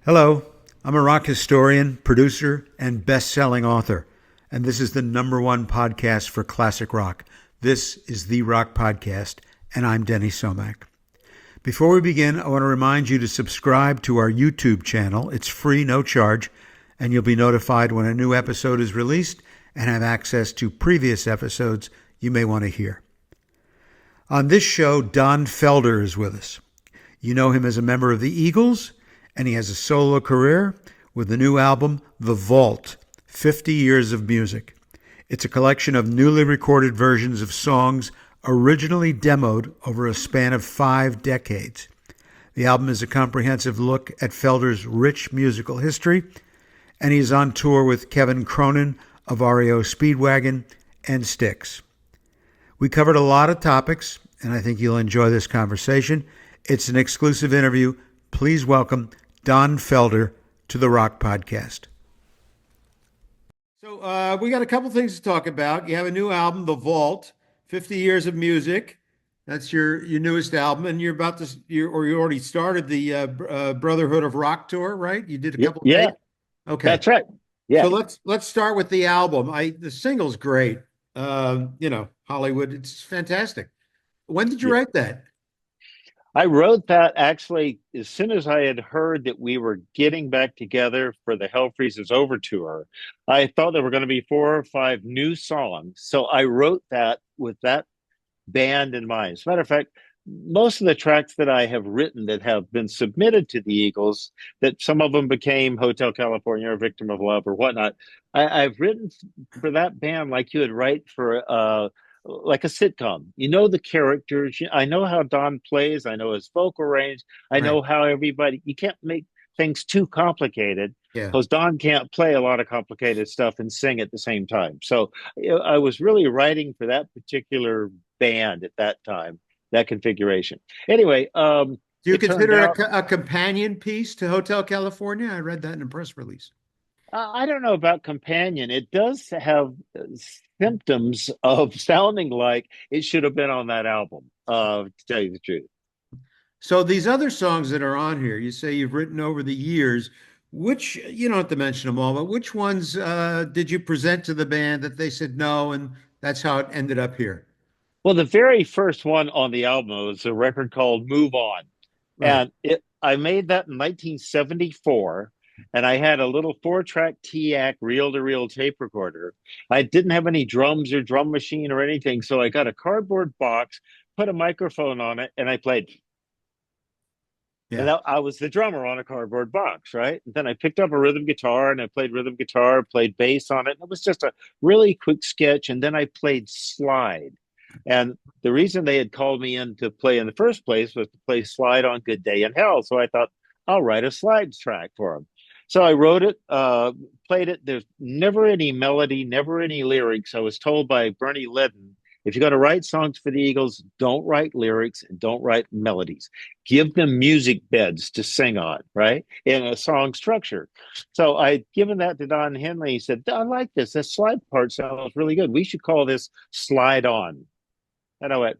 Hello, I'm a rock historian, producer, and best-selling author, and this is the number one podcast for classic rock. This is The Rock Podcast, and I'm Denny Somack. Before we begin, I want to remind you to subscribe to our YouTube channel. It's free, no charge, and you'll be notified when a new episode is released and have access to previous episodes you may want to hear. On this show, Don Felder is with us. You know him as a member of the Eagles, and he has a solo career with the new album, The Vault, 50 Years of Music. It's a collection of newly recorded versions of songs originally demoed over a span of 5 decades. The album is a comprehensive look at Felder's rich musical history, and he's on tour with Kevin Cronin of REO Speedwagon and Styx. We covered a lot of topics, and I think you'll enjoy this conversation. It's an exclusive interview. Please welcome Don Felder to the Rock Podcast. So we got a couple things to talk about. You have a new album, The Vault, 50 Years of Music. That's your newest album, and you're about to, you already started the Brotherhood of Rock tour, right? You did a couple of dates? Okay. That's right. Yeah. So let's start with the album. The single's great. Hollywood, it's fantastic. When did you write that? I wrote that actually as soon as I had heard that we were getting back together for the Hell Freezes Over tour. I thought there were going to be 4 or 5 new songs. So I wrote that with that band in mind. As a matter of fact, most of the tracks that I have written that have been submitted to the Eagles, that some of them became Hotel California or Victim of Love or whatnot, I've written for that band like you would write for like a sitcom. You know the characters. I know how Don plays. I know his vocal range. I know how everybody. You can't make things too complicated because Don can't play a lot of complicated stuff and sing at the same time. So I was really writing for that particular band at that time, that configuration. Anyway, do you consider it a companion piece to Hotel California? I read that in a press release. I don't know about companion. It does have symptoms of sounding like it should have been on that album, to tell you the truth. So these other songs that are on here, you say you've written over the years, which, you don't have to mention them all, but which ones did you present to the band that they said no, and that's how it ended up here? Well, the very first one on the album was a record called Move On. Right. And I made that in 1974. And I had a little 4-track TAC reel-to-reel tape recorder. I didn't have any drums or drum machine or anything, so I got a cardboard box, put a microphone on it, and I played. And I was the drummer on a cardboard box, right? And then I picked up a rhythm guitar and I played rhythm guitar, played bass on it. And it was just a really quick sketch. And then I played slide. And the reason they had called me in to play in the first place was to play slide on Good Day in Hell. So I thought, I'll write a slide track for them. So I wrote it, played it. There's never any melody, never any lyrics. I was told by Bernie Ledden, if you're going to write songs for the Eagles, don't write lyrics and don't write melodies. Give them music beds to sing on, right? In a song structure. So I'd given that to Don Henley. He said, I like this. That slide part sounds really good. We should call this Slide On. And I went,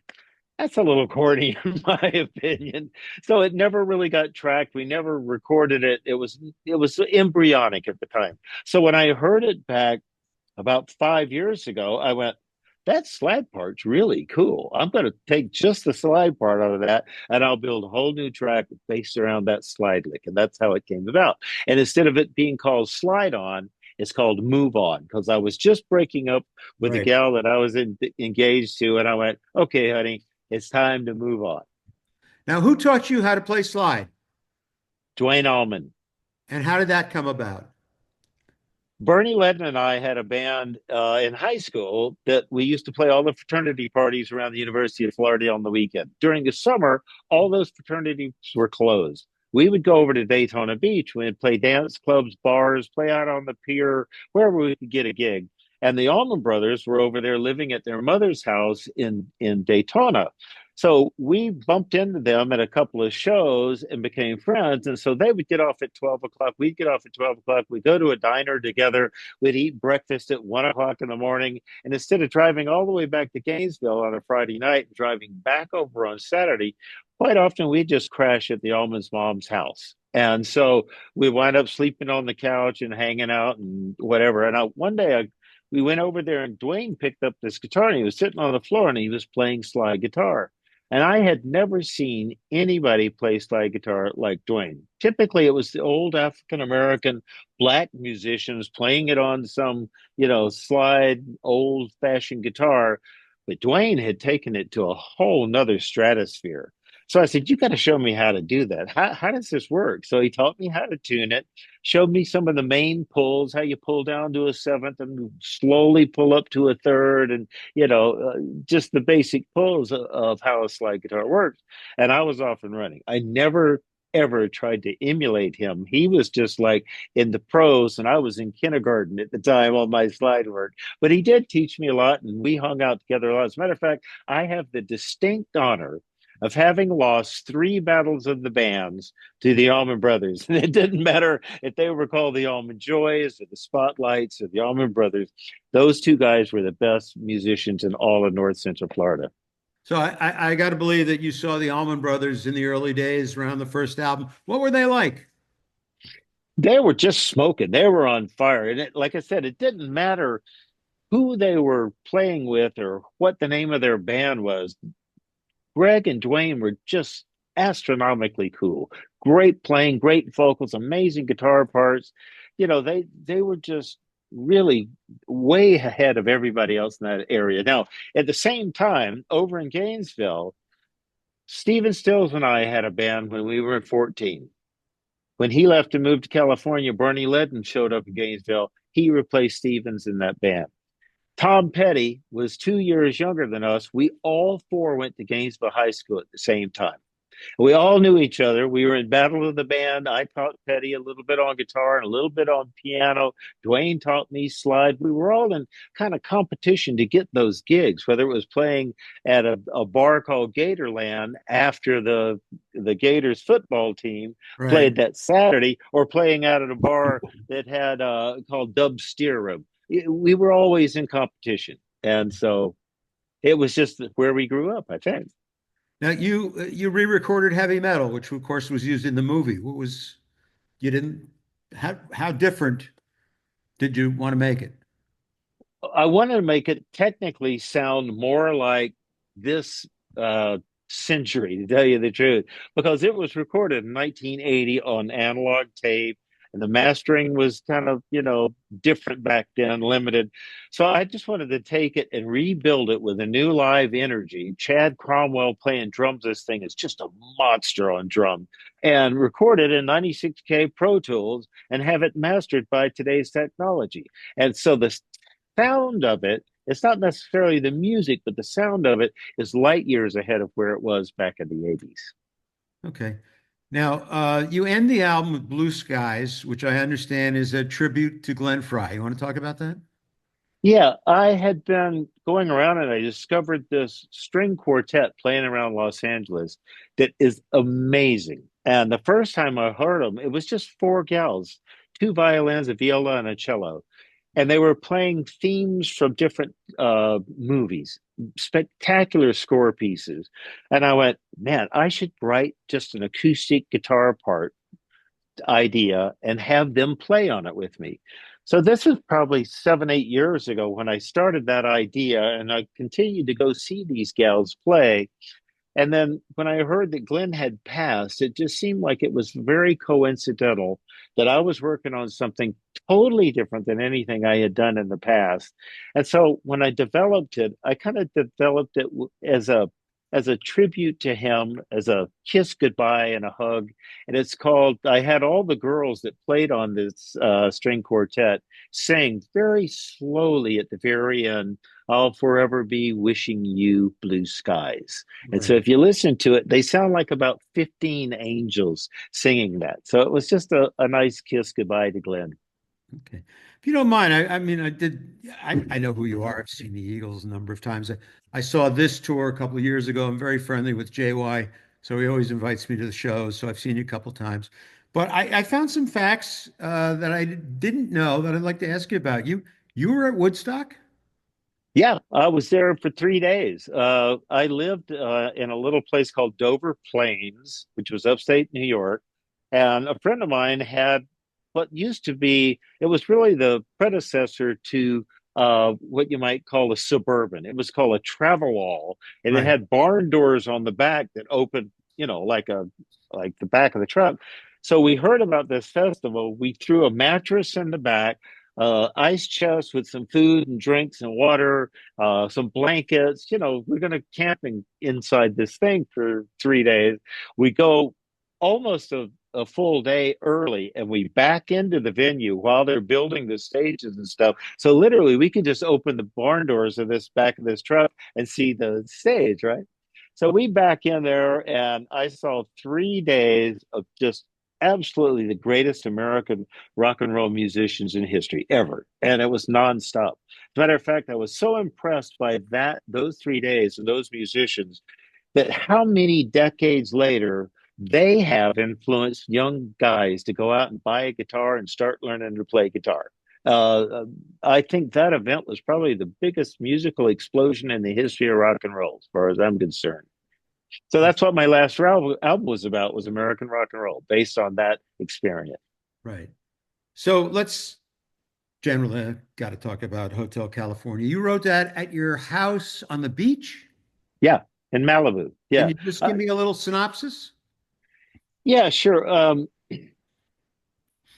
that's a little corny in my opinion. So it never really got tracked. We never recorded it. It was embryonic at the time. So when I heard it back about 5 years ago, I went, that slide part's really cool. I'm going to take just the slide part out of that and I'll build a whole new track based around that slide lick. And that's how it came about. And instead of it being called Slide On, it's called Move On, because I was just breaking up with the gal that I was engaged to. And I went, okay, honey, it's time to move on. Now, who taught you how to play slide? Duane Allman. And how did that come about? Bernie Ledden and I had a band in high school that we used to play all the fraternity parties around the University of Florida on the weekend. During the summer, all those fraternities were closed. We would go over to Daytona Beach. We'd play dance clubs, bars, play out on the pier, wherever we could get a gig. And the Allman Brothers were over there living at their mother's house in Daytona. So we bumped into them at a couple of shows and became friends. And so they would get off at 12 o'clock. We'd get off at 12 o'clock. We'd go to a diner together. We'd eat breakfast at 1 o'clock in the morning. And instead of driving all the way back to Gainesville on a Friday night and driving back over on Saturday, quite often we just crash at the Allman's mom's house. And so we wind up sleeping on the couch and hanging out and whatever. And one day we went over there and Duane picked up this guitar and he was sitting on the floor and he was playing slide guitar. And I had never seen anybody play slide guitar like Duane. Typically, it was the old African American black musicians playing it on some, slide old fashioned guitar. But Duane had taken it to a whole nother stratosphere. So I said, you got to show me how to do that. How does this work? So he taught me how to tune it, showed me some of the main pulls, how you pull down to a seventh and slowly pull up to a third, and, just the basic pulls of how a slide guitar works. And I was off and running. I never, ever tried to emulate him. He was just like in the pros, and I was in kindergarten at the time on my slide work. But he did teach me a lot, and we hung out together a lot. As a matter of fact, I have the distinct honor of having lost three battles of the bands to the Allman Brothers. And it didn't matter if they were called the Allman Joys or the Spotlights or the Allman Brothers. Those two guys were the best musicians in all of North Central Florida. So I got to believe that you saw the Allman Brothers in the early days around the first album. What were they like? They were just smoking. They were on fire. And like I said, it didn't matter who they were playing with or what the name of their band was. Greg and Duane were just astronomically cool. Great playing, great vocals, amazing guitar parts. They were just really way ahead of everybody else in that area. Now, at the same time, over in Gainesville, Stephen Stills and I had a band when we were 14. When he left and moved to California, Bernie Ledden showed up in Gainesville. He replaced Stevens in that band. Tom Petty was 2 years younger than us. We all four went to Gainesville High School at the same time. We all knew each other. We were in battle of the band. I taught Petty a little bit on guitar and a little bit on piano. Duane taught me slide. We were all in kind of competition to get those gigs, whether it was playing at a bar called Gatorland after the Gators football team Right. played that Saturday, or playing out at a bar that had called Dub Steer Room. We were always in competition, and so it was just where we grew up, I think. Now you re-recorded Heavy Metal, which of course was used in the movie. What was you didn't how different did you want to make it? I wanted to make it technically sound more like this century, to tell you the truth, because it was recorded in 1980 on analog tape, and the mastering was kind of, different back then, limited. So I just wanted to take it and rebuild it with a new live energy. Chad Cromwell playing drums, this thing is just a monster on drum, and record it in 96K Pro Tools and have it mastered by today's technology. And so the sound of it, it's not necessarily the music, but the sound of it is light years ahead of where it was back in the 80s. Okay. Now, you end the album with Blue Skies, which I understand is a tribute to Glenn Frey. You want to talk about that? Yeah, I had been going around and I discovered this string quartet playing around Los Angeles that is amazing. And the first time I heard them, it was just four gals, two violins, a viola, and a cello. And they were playing themes from different movies, spectacular score pieces. And I went, man, I should write just an acoustic guitar part idea and have them play on it with me. So this was probably 7, 8 years ago when I started that idea, and I continued to go see these gals play. And then when I heard that Glenn had passed, it just seemed like it was very coincidental that I was working on something totally different than anything I had done in the past. And so when I developed it, I kind of developed it as a tribute to him, as a kiss goodbye and a hug. And it's called, I had all the girls that played on this string quartet sing very slowly at the very end, I'll forever be wishing you blue skies. And so Right. if you listen to it, they sound like about 15 angels singing that. So it was just a nice kiss goodbye to Glenn. Okay. If you don't mind, I mean, I know who you are. I've seen the Eagles a number of times. I saw this tour a couple of years ago. I'm very friendly with JY, so he always invites me to the shows. So I've seen you a couple of times. But I found some facts that I didn't know that I'd like to ask you about. You were at Woodstock? Yeah, I was there for 3 days. I lived in a little place called Dover Plains, which was upstate New York. And a friend of mine had what used to be, it was really the predecessor to what you might call a suburban. It was called a travel, and it Right. had barn doors on the back that opened, like the back of the truck. So we heard about this festival. We threw a mattress in the back, ice chest with some food and drinks and water, some blankets. We're going to camping inside this thing for 3 days. We go almost a full day early and we back into the venue while they're building the stages and stuff. So literally, we could just open the barn doors of this back of this truck and see the stage, right? So we back in there and I saw 3 days of just absolutely the greatest American rock and roll musicians in history ever. And it was nonstop. As a matter of fact, I was so impressed by those 3 days and those musicians that how many decades later they have influenced young guys to go out and buy a guitar and start learning to play guitar. I think that event was probably the biggest musical explosion in the history of rock and roll, as far as I'm concerned. So that's what my last album was about, was American rock and roll, based on that experience. Right. So let's generally got to talk about Hotel California. You wrote that at your house on the beach? Yeah, in Malibu. Can Yeah, you just give uh, me a little synopsis? yeah, sure.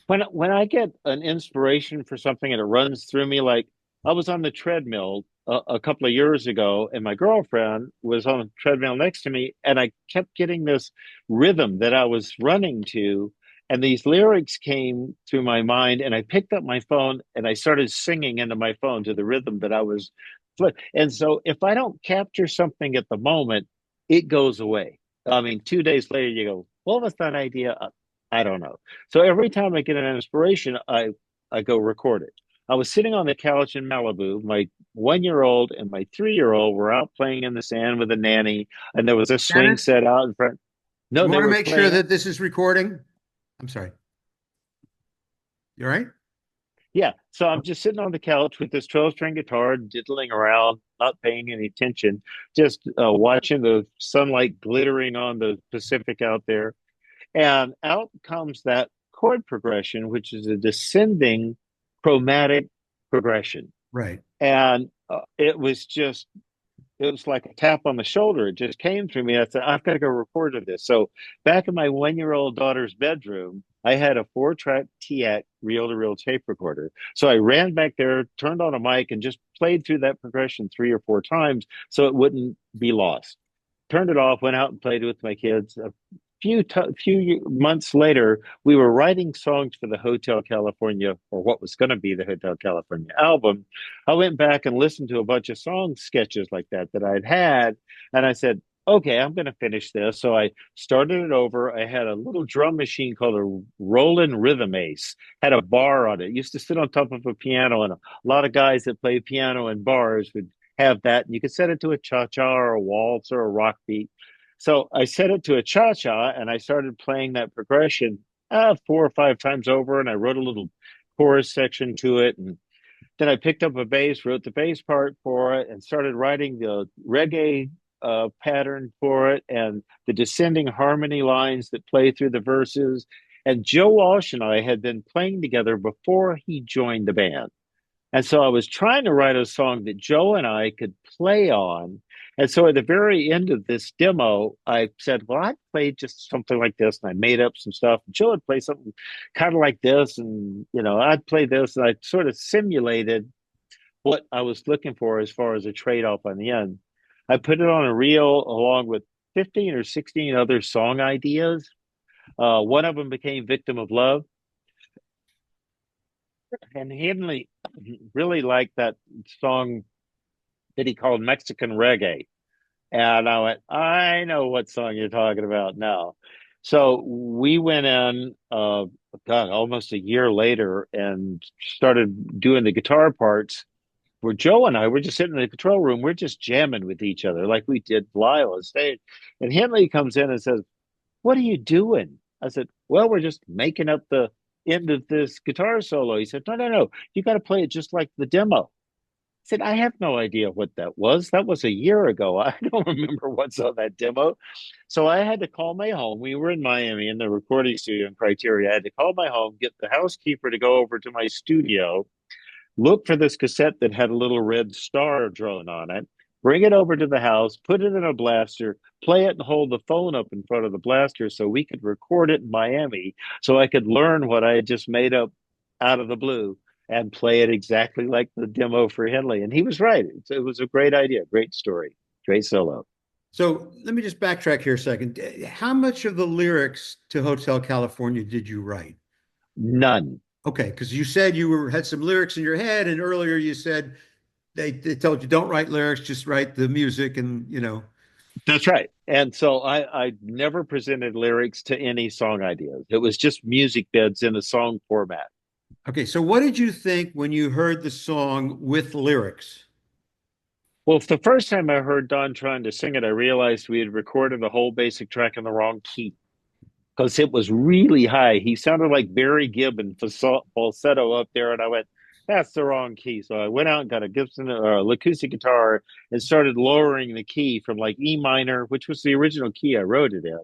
When I get an inspiration for something and it runs through me, like I was on the treadmill a couple of years ago, and my girlfriend was on the treadmill next to me, and I kept getting this rhythm that I was running to, and these lyrics came through my mind, and I picked up my phone and I started singing into my phone to the rhythm that I was. And so, if I don't capture something at the moment, it goes away. I mean, 2 days later, you go, "What was that idea?" I don't know. So every time I get an inspiration, I go record it. I was sitting on the couch in Malibu. My 1 year old and my 3 year old were out playing in the sand with a nanny, and there was a swing Dennis, set out in front. No, you they want to were make sure playing. that this is recording? I'm sorry. You all right? Yeah. So I'm just sitting on the couch with this 12 string guitar, diddling around, not paying any attention, just watching the sunlight glittering on the Pacific out there. And out comes that chord progression, which is a descending chromatic progression. Right. And it was like a tap on the shoulder. It just came through me. I said, I've got to go record this. So back in my 1 year old daughter's bedroom, I had a 4-track TAC reel to reel tape recorder. So I ran back there, turned on a mic, and just played through that progression 3 or 4 times so it wouldn't be lost. Turned it off, went out and played with my kids. A few months later, we were writing songs for the Hotel California, or what was going to be the Hotel California album. I went back and listened to a bunch of song sketches like that I'd had, and I said, "Okay, I'm going to finish this." So I started it over. I had a little drum machine called a Roland Rhythm Ace, had a bar on it. It used to sit on top of a piano, and a lot of guys that play piano in bars would have that, and you could set it to a cha-cha or a waltz or a rock beat. So I set it to a cha-cha and I started playing that progression 4 or 5 times over, and I wrote a little chorus section to it. And then I picked up a bass, wrote the bass part for it, and started writing the reggae pattern for it and the descending harmony lines that play through the verses. And Joe Walsh and I had been playing together before he joined the band. And so I was trying to write a song that Joe and I could play on. And so at the very end of this demo, I said, well, I'd play just something like this. And I made up some stuff. Joe would play something kind of like this. And, I'd play this. And I sort of simulated what I was looking for as far as a trade off on the end. I put it on a reel along with 15 or 16 other song ideas. One of them became Victim of Love. And Henley really liked that song that he called Mexican reggae. And I went, I know what song you're talking about now. So we went in, God, almost a year later and started doing the guitar parts where Joe and I were just sitting in the control room. We're just jamming with each other like we did live on stage. And Henley comes in and says, what are you doing? I said, well, we're just making up the end of this guitar solo. He said, no, no, no. You got to play it just like the demo. said, I have no idea what that was. That was a year ago. I don't remember what's on that demo. So I had to call my home. We were in Miami in the recording studio in Criteria. I had to call my home, get the housekeeper to go over to my studio, look for this cassette that had a little red star drawn on it, bring it over to the house, put it in a blaster, play it, and hold the phone up in front of the blaster so we could record it in Miami, so I could learn what I had just made up out of the blue and play it exactly like the demo for Henley. And he was right. It was a great idea, great story, great solo. So let me just backtrack here a second. How much of the lyrics to Hotel California did you write? None. Okay, because you said you had some lyrics in your head, and earlier you said they told you don't write lyrics, just write the music, and That's right. And so I never presented lyrics to any song ideas. It was just music beds in a song format. Okay, so what did you think when you heard the song with lyrics? Well, the first time I heard Don trying to sing it, I realized we had recorded the whole basic track in the wrong key because it was really high. He sounded like Barry Gibb falsetto up there, and I went, "That's the wrong key." So I went out and got a Gibson or acoustic guitar and started lowering the key from like E minor, which was the original key I wrote it in,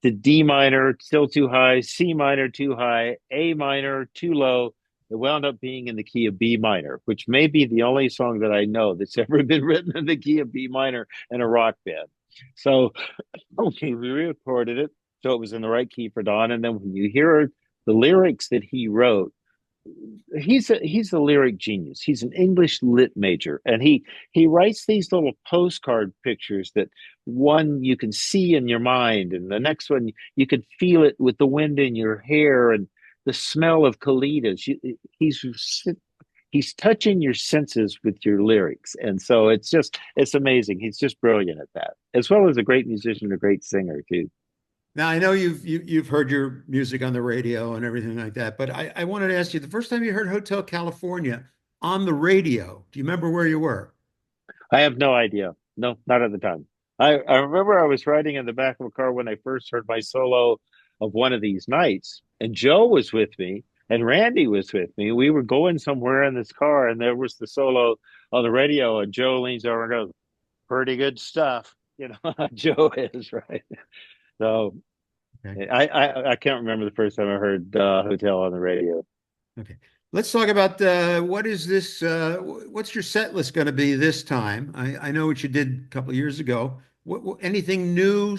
to D minor, still too high, C minor, too high, A minor, too low. It wound up being in the key of B minor, which may be the only song that I know that's ever been written in the key of B minor in a rock band. So, okay, we recorded it so it was in the right key for Don. And then when you hear the lyrics that he wrote, he's a lyric genius. He's an English lit major, and he writes these little postcard pictures that one you can see in your mind, and the next one you can feel it with the wind in your hair and the smell of colitas. He's touching your senses with your lyrics, and so it's amazing. He's just brilliant at that, as well as a great musician, a great singer too. Now I know you've heard your music on the radio and everything like that, but I wanted to ask you the first time you heard Hotel California on the radio, do you remember where you were? I have no idea. No, not at the time. I remember I was riding in the back of a car when I first heard my solo of one of these nights, and Joe was with me, and Randy was with me. We were going somewhere in this car, and there was the solo on the radio, and Joe leans over and goes, "Pretty good stuff." You know how Joe is, right? So Okay. I can't remember the first time I heard Hotel on the radio. Okay. Let's talk about what is this? What's your set list going to be this time? I know what you did a couple of years ago. Anything new?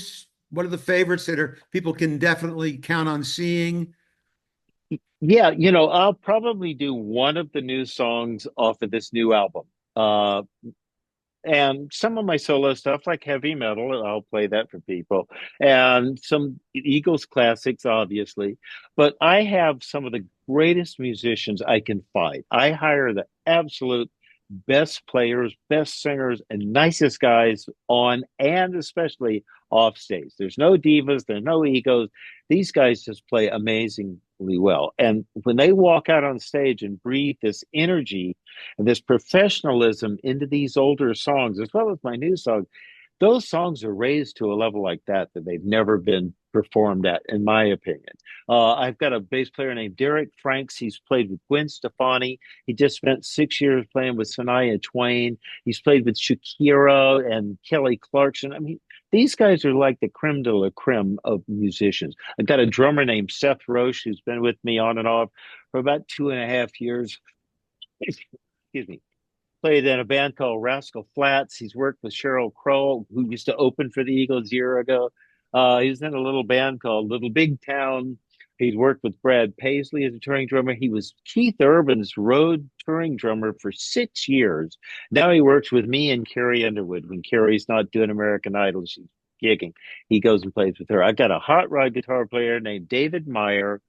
What are the favorites that are people can definitely count on seeing? Yeah, I'll probably do one of the new songs off of this new album. Uh, and some of my solo stuff, like heavy metal, I'll play that for people, and some Eagles classics, obviously. But I have some of the greatest musicians I can find. I hire the absolute best players, best singers, and nicest guys on and especially off stage. There's no divas, there's no egos. These guys just play amazingly well. And when they walk out on stage and breathe this energy and this professionalism into these older songs, as well as my new song, those songs are raised to a level like that they've never been performed at, in my opinion. I've got a bass player named Derek Franks. He's played with Gwen Stefani. He just spent 6 years playing with Shania Twain. He's played with Shakira and Kelly Clarkson. I mean, these guys are like the creme de la creme of musicians. I've got a drummer named Seth Roche who's been with me on and off for about 2.5 years. Excuse me. Played in a band called Rascal Flatts. He's worked with Sheryl Crow, who used to open for the Eagles a year ago. He was in a little band called Little Big Town. He's worked with Brad Paisley as a touring drummer. He was Keith Urban's road touring drummer for 6 years. Now he works with me and Carrie Underwood. When Carrie's not doing American Idol, she's gigging. He goes and plays with her. I've got a hot rod guitar player named David Meyer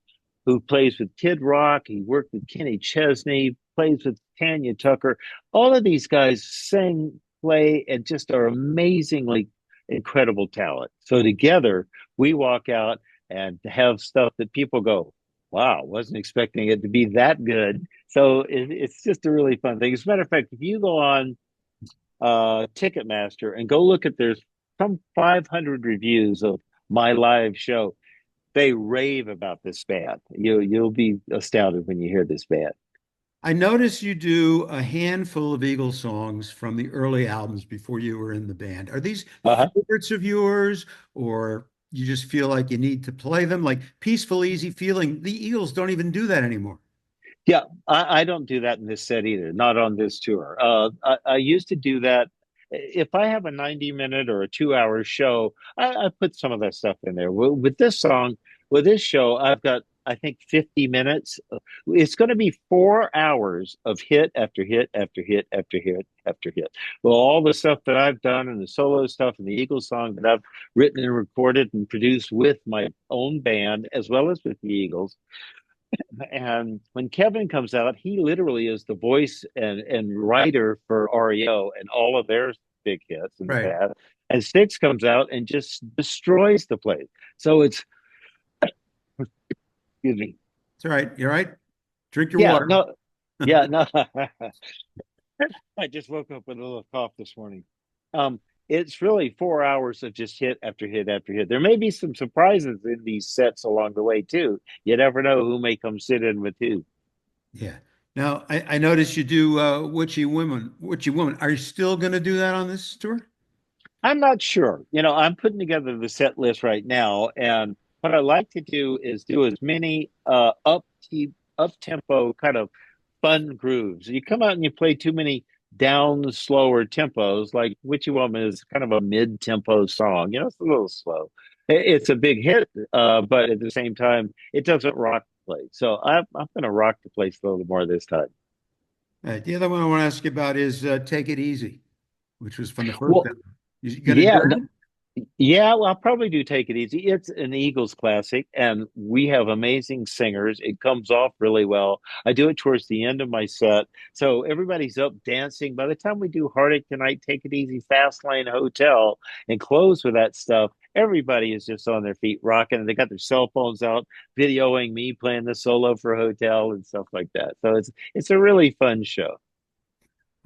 who plays with Kid Rock. He worked with Kenny Chesney, plays with Tanya Tucker. All of these guys sing, play, and just are amazingly incredible talent. So together, we walk out and have stuff that people go, wow, wasn't expecting it to be that good. So it's just a really fun thing. As a matter of fact, if you go on Ticketmaster and go look at there's some 500 reviews of my live show, they rave about this band. You'll be astounded when you hear this band. I notice you do a handful of Eagles songs from the early albums before you were in the band. Are these Uh-huh. favorites of yours, or you just feel like you need to play them? Like Peaceful, Easy Feeling, the Eagles don't even do that anymore. Yeah, I don't do that in this set either, not on this tour. I used to do that. If I have a 90-minute or a 2 hour show, I put some of that stuff in there. With this song, with this show, I've got, I think, 50 minutes. It's going to be 4 hours of hit after hit after hit after hit after hit. Well, all the stuff that I've done and the solo stuff and the Eagles song that I've written and recorded and produced with my own band, as well as with the Eagles. And when Kevin comes out, he literally is the voice and writer for REO and all of their big hits in the Right. past. And Styx comes out and just destroys the place. So it's, excuse me. It's all right. You're right. Drink your Yeah, water. no, yeah, no. I just woke up with a little cough this morning. Um, it's really 4 hours of just hit after hit after hit. There may be some surprises in these sets along the way too. You never know who may come sit in with who. Yeah. Now, I notice you do Witchy Women. Witchy Woman. Are you still going to do that on this tour? I'm not sure. I'm putting together the set list right now, and what I like to do is do as many up tempo kind of fun grooves. You come out and you play too many down slower tempos, like Witchy Woman is kind of a mid tempo song. It's a little slow. It's a big hit, but at the same time, it doesn't rock the place. So I'm going to rock the place a little more this time. The other one I want to ask you about is Take It Easy, which was from the first Well, album. You going to do yeah, that? Yeah, well, I'll probably do Take It Easy. It's an Eagles classic, and we have amazing singers. It comes off really well. I do it towards the end of my set. So everybody's up dancing. By the time we do Heartache Tonight, Take It Easy, Fast Lane Hotel, and close with that stuff, everybody is just on their feet rocking. And they got their cell phones out, videoing me playing the solo for Hotel and stuff like that. So it's a really fun show.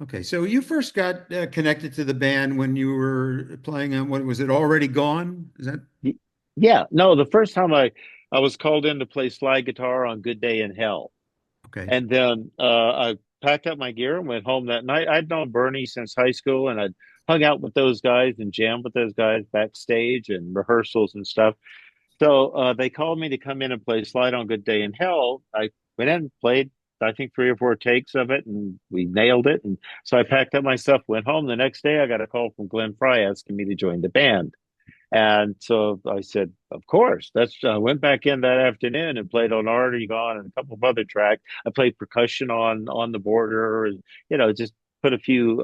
Okay, so you first got connected to the band when you were playing on what was it already gone? Is that Y- Yeah, no, the first time I was called in to play slide guitar on Good Day in Hell. okay? And then I packed up my gear and went home that night. I'd known Bernie since high school, and I'd hung out with those guys and jammed with those guys backstage and rehearsals and stuff. So they called me to come in and play Slide on Good Day in Hell. I went in, played, I think, 3 or 4 takes of it, and we nailed it. And so I packed up my stuff, went home. The next day, I got a call from Glenn Fry asking me to join the band. And so I said, of course. That's went back in that afternoon and played on Already Gone and a couple of other tracks. I played percussion on the border, and just put a few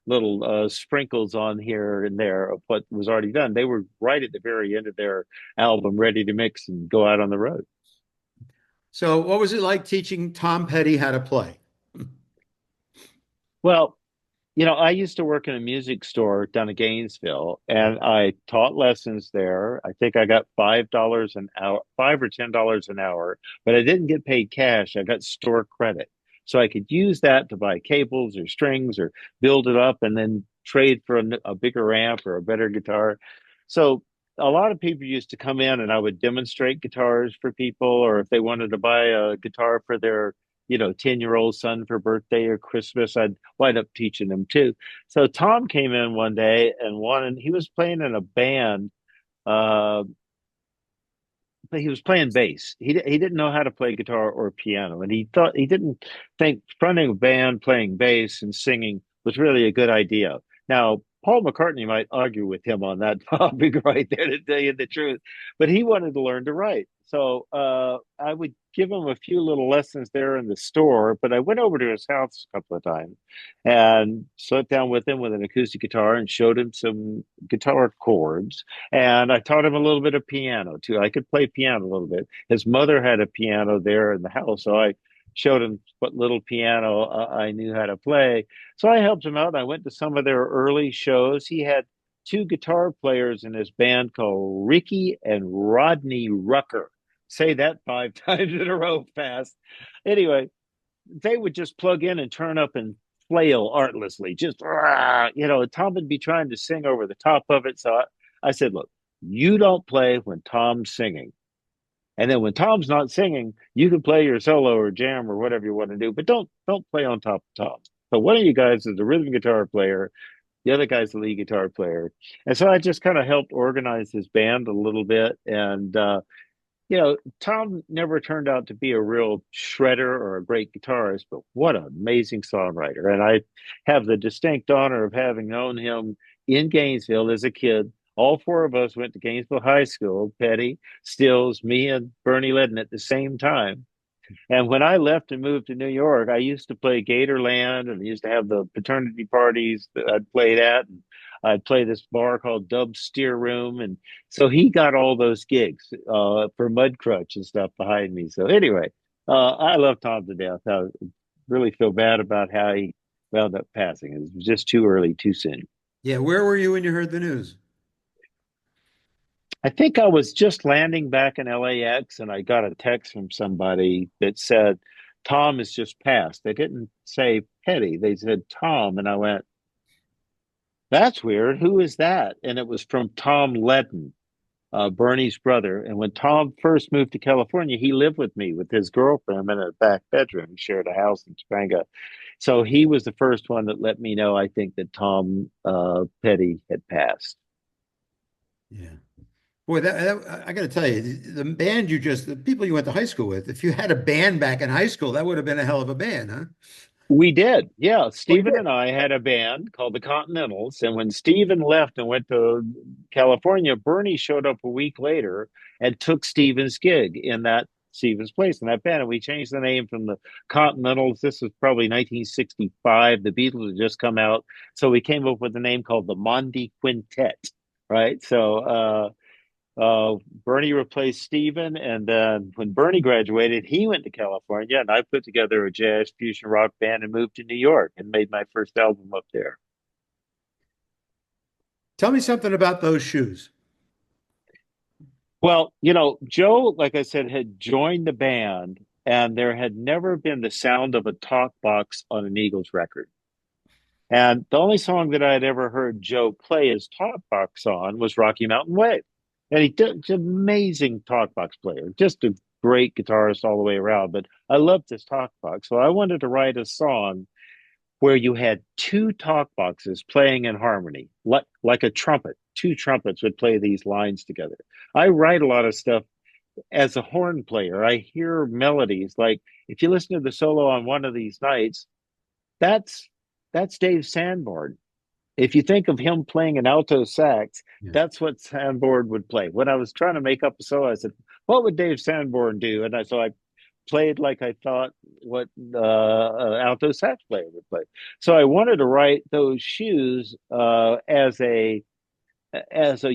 little sprinkles on here and there of what was already done. They were right at the very end of their album, ready to mix and go out on the road. So what was it like teaching Tom Petty how to play? Well, I used to work in a music store down in Gainesville, and I taught lessons there. I think I got $5 an hour, $5 or $10 an hour, but I didn't get paid cash. I got store credit. So I could use that to buy cables or strings or build it up and then trade for a bigger amp or a better guitar. So a lot of people used to come in and I would demonstrate guitars for people, or if they wanted to buy a guitar for their 10-year-old son for birthday or Christmas, I'd wind up teaching them too. So Tom came in one day and he was playing in a band, uh, but he was playing bass. He didn't know how to play guitar or piano, and he didn't think fronting a band, playing bass, and singing was really a good idea. Now, Paul McCartney might argue with him on that topic right there, to tell you the truth, but he wanted to learn to write. So I would give him a few little lessons there in the store, but I went over to his house a couple of times and sat down with him with an acoustic guitar and showed him some guitar chords, and I taught him a little bit of piano too. I could play piano a little bit. His mother had a piano there in the house, so I showed him what little piano I knew how to play. So I helped him out. I went to some of their early shows. He had two guitar players in his band called Ricky and Rodney Rucker. Say that 5 times in a row fast. Anyway, they would just plug in and turn up and flail artlessly. Just, Tom would be trying to sing over the top of it. So I said, look, you don't play when Tom's singing. And then when Tom's not singing, you can play your solo or jam or whatever you want to do, but don't play on top of Tom. So one of you guys is the rhythm guitar player, the other guy's the lead guitar player. And so I just kind of helped organize his band a little bit. And Tom never turned out to be a real shredder or a great guitarist, but what an amazing songwriter. And I have the distinct honor of having known him in Gainesville as a kid. All four of us went to Gainesville High School, Petty, Stills, me, and Bernie Ledden at the same time. And when I left and moved to New York, I used to play Gatorland and I used to have the fraternity parties that I'd played at. And I'd play this bar called Dub Steer Room. And so he got all those gigs for Mud Crutch and stuff behind me. So anyway, I love Tom to death. I really feel bad about how he wound up passing. It was just too early, too soon. Yeah, where were you when you heard the news? I think I was just landing back in LAX and I got a text from somebody that said, Tom has just passed. They didn't say Petty, they said Tom. And I went, that's weird. Who is that? And it was from Tom Ledden, Bernie's brother. And when Tom first moved to California, he lived with me with his girlfriend in a back bedroom. He shared a house in Topanga. So he was the first one that let me know, I think, that Tom Petty had passed. Yeah. Boy, I got to tell you, the band the people you went to high school with, if you had a band back in high school, that would have been a hell of a band, huh? We did. Yeah. Oh, you Stephen did? and I had a band called the Continentals. And when Stephen left and went to California, Bernie showed up a week later and took Stephen's gig in that Stephen's place in that band. And we changed the name from the Continentals. This was probably 1965. The Beatles had just come out. So we came up with a name called the Mondi Quintet. Right. Bernie replaced Steven, and then when Bernie graduated, he went to California, and I put together a jazz fusion rock band and moved to New York and made my first album up there. Tell me something about those shoes. Well, Joe, like I said, had joined the band, and there had never been the sound of a talk box on an Eagles record. And the only song that I had ever heard Joe play his talk box on was Rocky Mountain Way. And he's an amazing talk box player, just a great guitarist all the way around. But I loved this talk box. So I wanted to write a song where you had two talk boxes playing in harmony, like a trumpet. Two trumpets would play these lines together. I write a lot of stuff as a horn player. I hear melodies like if you listen to the solo on One of These Nights, that's that's Dave Sanborn. If you think of him playing an alto sax, Yeah. that's what Sanborn would play. When I was trying to make up a solo, I said, "What would Dave Sanborn do?" And I played like I thought what an alto sax player would play. So I wanted to write those shoes as a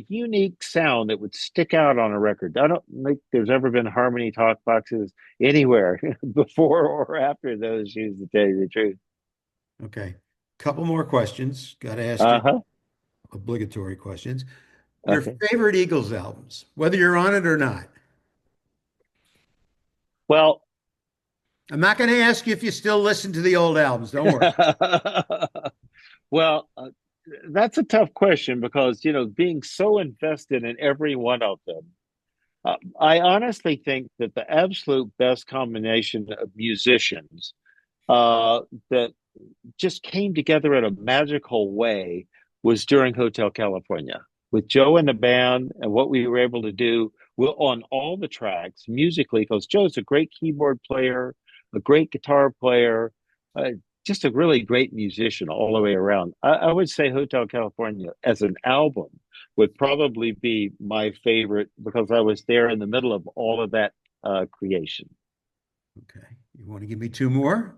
unique sound that would stick out on a record. I don't think there's ever been harmony talk boxes anywhere before or after those shoes, to tell you the truth. Okay. Couple more questions. Got to ask you Uh-huh. obligatory questions. Your Okay. favorite Eagles albums, whether you're on it or not. Well, I'm not going to ask you if you still listen to the old albums. Don't worry. well, that's a tough question because, being so invested in every one of them, I honestly think that the absolute best combination of musicians that just came together in a magical way was during Hotel California with Joe and the band and what we were able to do on all the tracks musically, because Joe's a great keyboard player, a great guitar player, uh, just a really great musician all the way around. I would say Hotel California as an album would probably be my favorite because I was there in the middle of all of that creation. Okay. You want to give me two more?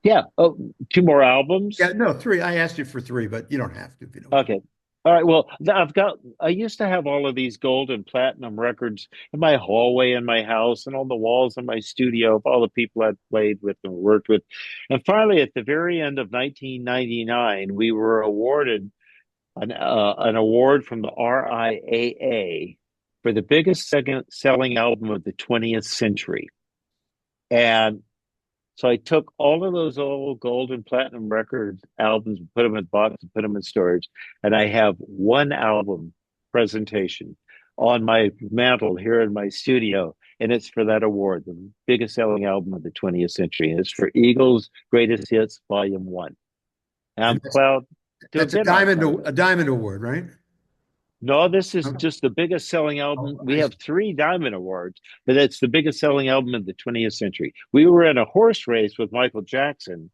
Yeah. Oh, two more albums. Yeah, no, three. I asked you for three, but you don't have to if you don't want. Okay. All right. Well, I used to have all of these gold and platinum records in my hallway in my house and on the walls in my studio of all the people I'd played with and worked with. And finally, at the very end of 1999, we were awarded an award from the RIAA for the biggest second selling album of the 20th century. And so I took all of those old gold and platinum record albums and put them in boxes and put them in storage. And I have one album presentation on my mantle here in my studio, and it's for that award, the biggest selling album of the 20th century. And it's for Eagles' Greatest Hits, Volume One. And And I'm proud to have that's a been on it, by the way. diamond award, right? No, this is Okay. just the biggest selling album. Oh, We I see. have three Diamond Awards, but it's the biggest selling album of the 20th century. We were in a horse race with Michael Jackson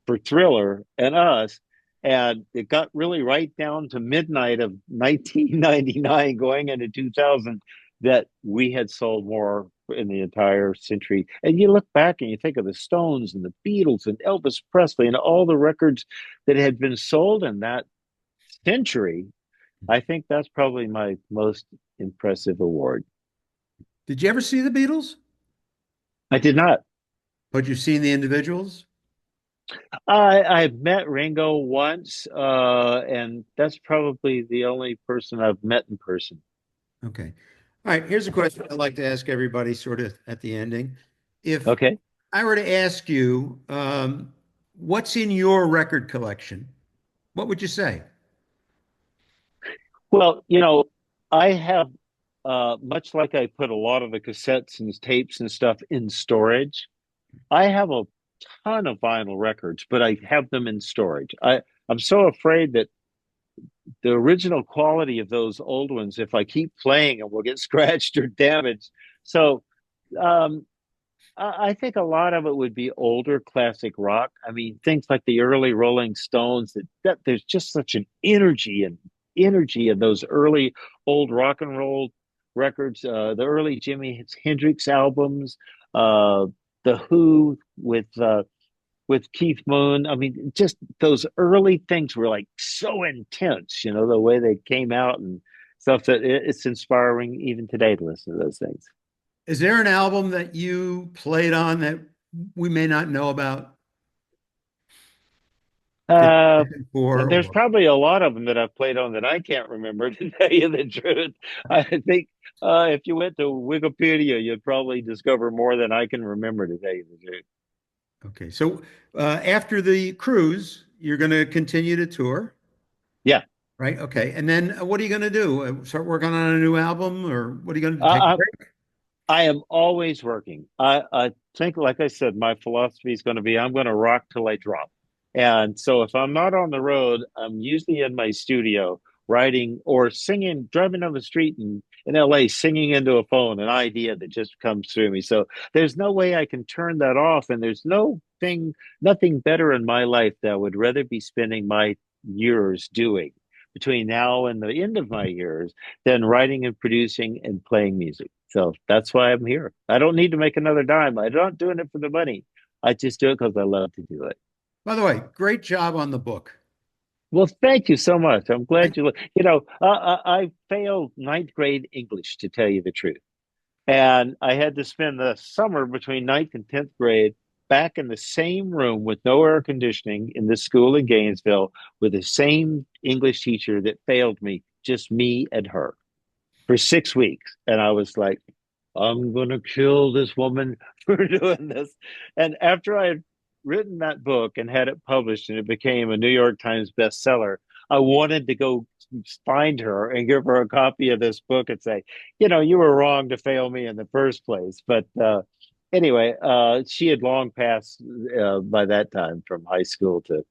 for Thriller and us, and it got really right down to midnight of 1999 going into 2000 that we had sold more in the entire century. And you look back and you think of the Stones and the Beatles and Elvis Presley and all the records that had been sold in that century. I think that's probably my most impressive award. Did you ever see the Beatles? I did not. But you've seen the individuals? I've met Ringo once, and that's probably the only person I've met in person. Okay. All right. Here's a question I'd like to ask everybody sort of at the ending. If Okay. I were to ask you, what's in your record collection, what would you say? Well, I have, much like I put a lot of the cassettes and tapes and stuff in storage, I have a ton of vinyl records, but I have them in storage. I'm so afraid that the original quality of those old ones, if I keep playing them, will get scratched or damaged. So um, I think a lot of it would be older classic rock. I mean, things like the early Rolling Stones. That there's just such an energy in those early old rock and roll records. The early Jimi Hendrix albums. The Who with Keith Moon. I mean, just those early things were like so intense, the way they came out and stuff that it's inspiring even today to listen to those things. Is there an album that you played on that we may not know about that Uh, you're looking for? there's Or probably a lot of them that I've played on that I can't remember to tell you the truth. I think if you went to Wikipedia, you'd probably discover more than I can remember to tell you the truth. okay, so after the cruise, you're going to continue to tour, Yeah. right? Okay, and then what are you going to do? Start working on a new album, or what are you going to do? Take a Uh, break? I am always working. I think, like I said, my philosophy is going to be I'm going to rock till I drop. And so if I'm not on the road, I'm usually in my studio writing or singing, driving down the street in LA, singing into a phone, an idea that just comes through me. So there's no way I can turn that off. And there's nothing better in my life that I would rather be spending my years doing between now and the end of my years than writing and producing and playing music. So that's why I'm here. I don't need to make another dime. I'm not doing it for the money. I just do it because I love to do it. By the way, great job on the book. Well, thank you so much. I'm I, glad I failed ninth grade English, to tell you the truth. And I had to spend the summer between ninth and 10th grade back in the same room with no air conditioning in this school in Gainesville with the same English teacher that failed me, just me and her for 6 weeks. And I was like, I'm going to kill this woman for doing this. And after I had written that book and had it published and it became a New York Times bestseller, I wanted to go find her and give her a copy of this book and say, you were wrong to fail me in the first place. But anyway, she had long passed by that time from high school to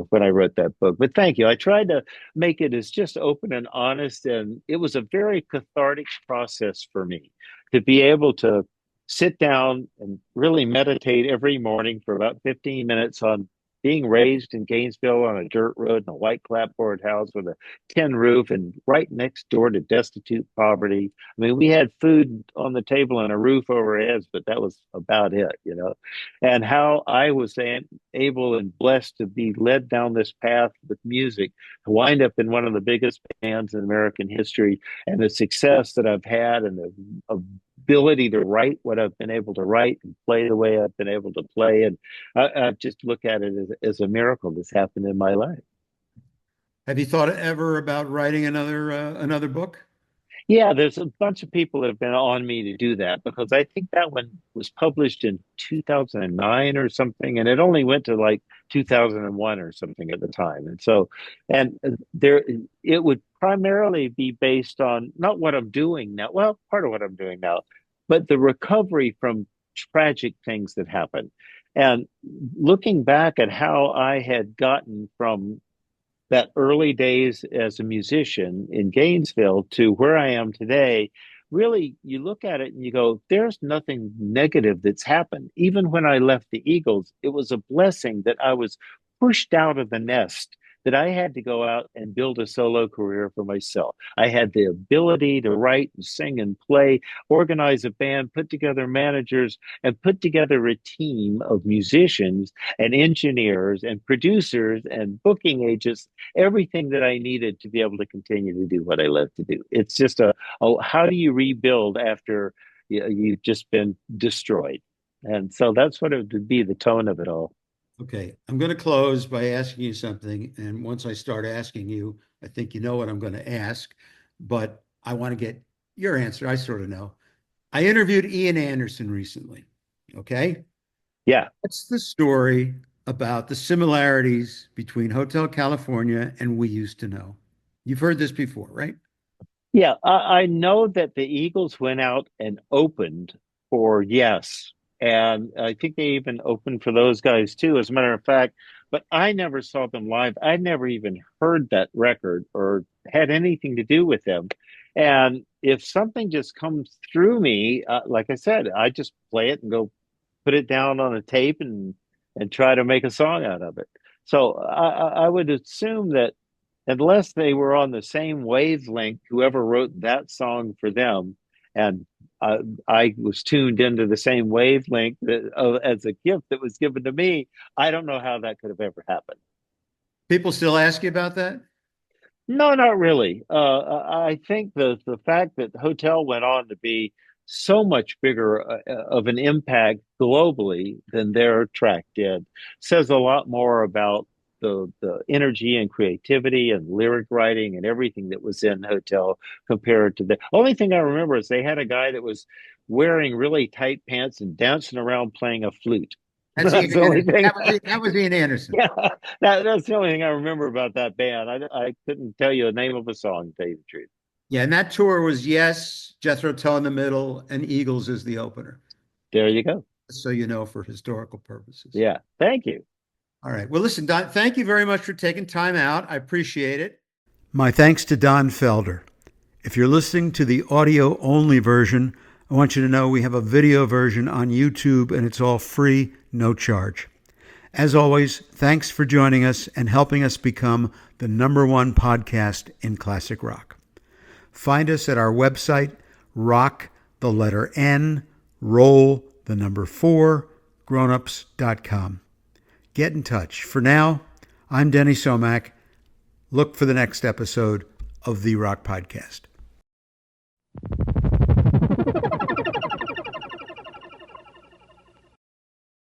when I wrote that book. But thank you. I tried to make it as just open and honest, and it was a very cathartic process for me to be able to sit down and really meditate every morning for about 15 minutes on being raised in Gainesville on a dirt road in a white clapboard house with a tin roof and right next door to destitute poverty. I mean, we had food on the table and a roof over our heads, but that was about it. And how I was able and blessed to be led down this path with music to wind up in one of the biggest bands in American history, and the success that I've had and the ability to write what I've been able to write and play the way I've been able to play. And I just look at it as a miracle that's happened in my life. have you thought ever about writing another book? Yeah, there's a bunch of people that have been on me to do that because I think that one was published in 2009 or something, and it only went to like 2001 or something at the time. And so, and there, it would primarily be based on not what I'm doing now, well, part of what I'm doing now, but the recovery from tragic things that happened. And looking back at how I had gotten from that early days as a musician in Gainesville to where I am today, really, you look at it and you go, there's nothing negative that's happened. Even when I left the Eagles, it was a blessing that I was pushed out of the nest, that I had to go out and build a solo career for myself. I had the ability to write and sing and play, organize a band, put together managers, and put together a team of musicians and engineers and producers and booking agents, everything that I needed to be able to continue to do what I love to do. It's just how do you rebuild after you've just been destroyed? And so that's what it would be, the tone of it all. Okay, I'm going to close by asking you something. And once I start asking you, I think you know what I'm going to ask, but I want to get your answer. I sort of know. I interviewed Ian Anderson recently. Okay. Yeah. What's the story about the similarities between Hotel California and We Used to Know? You've heard this before, right? Yeah, I know that the Eagles went out and opened for Yes, and I think they even opened for those guys too, as a matter of fact. But I never saw them live. I never even heard that record or had anything to do with them. And if something just comes through me, like I said, I just play it and go put it down on a tape and try to make a song out of it. So I would assume that unless they were on the same wavelength, whoever wrote that song for them, and I was tuned into the same wavelength as a gift that was given to me, I don't know how that could have ever happened. People still ask you about that? No, not really. I think the fact that the hotel went on to be so much bigger of an impact globally than their track did says a lot more about the energy and creativity and lyric writing and everything that was in Hotel compared to the only thing I remember is they had a guy that was wearing really tight pants and dancing around playing a flute. That's Ian That's the only Anderson. thing. That was Ian Anderson. Yeah, that's the only thing I remember about that band. I couldn't tell you the name of a song, to tell you the truth. Yeah, and that tour was Yes, Jethro Tull in the middle, and Eagles is the opener. There you go. So you know for historical purposes. Yeah, thank you. All right. Well, listen, Don, thank you very much for taking time out. I appreciate it. My thanks to Don Felder. If you're listening to the audio only version, I want you to know we have a video version on YouTube and it's all free, no charge. As always, thanks for joining us and helping us become the #1 podcast in classic rock. Find us at our website, rock, the letter N, roll, the number 4, grownups.com. Get in touch. For now, I'm Denny Somack. Look for the next episode of The Rock Podcast.